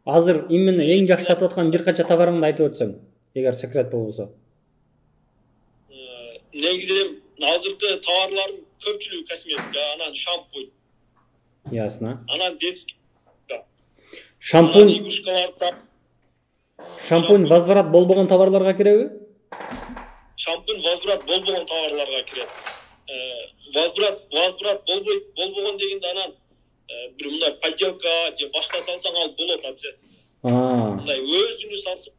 Азыр именно эң жакшы сатып аткан бир канча товарыңды айтып өтсөң, эгер секрет болбосо. Негизи азыркы товарларым көпчүлүгү косметика, анан шампунь. Ясно. Анан детский. Шампунь, игрушкалар. шампунь возврат болбогон товарларга киреби? Шампунь возврат болбогон товарларга кирет. Возврат болбогон дегенде анан бир мындай подделка же башка салсаң ал болот обязательно. Мындай өзүнү салсаң,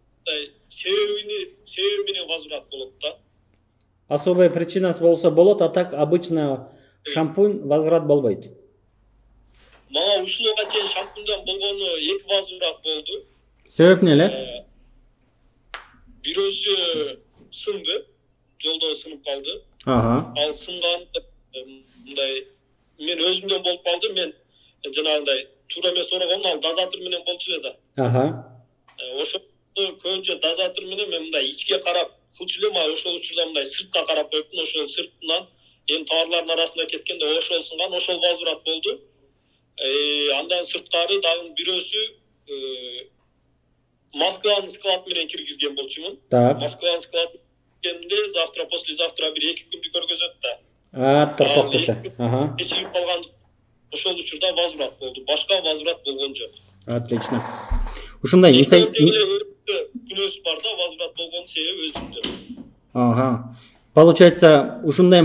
себеби менен возврат болот да. Особая причинасы болсо болот, а так обычно шампунь возврат болбойт. Мага ушулга чейин шампуньдан болгону 2 возврат болду. Себеп эле? Бирөөсү сынды, жолдо сынып калды. Ал сынган мындай мен өзүмдөн болуп калды. Мен жанагындай туура эмес орогон, ал дозатор менен болчу эле да. Ошо көбүнчө дозатор менен мен мындай ичке карап кылчу элем, а ошол учурда мындай сыртка карап коюптун. Ошол сыртынан эми товарлардын арасында кеткенде ошол сынган, ошол возврат болду. Андан сырткары дагы бирөөсү Москванын склад менен киргизген болчумун. Москванын склад менен завтра послезавтра бир 2 күндү көргөзөт да. Токтоса. Кечигип калган ошол учурда возврат болду. Башка возврат болгон жок. Отлично. Ушундай күнөөсү бар да, возврат болгон себеби өзүмдө. Получается, ушундай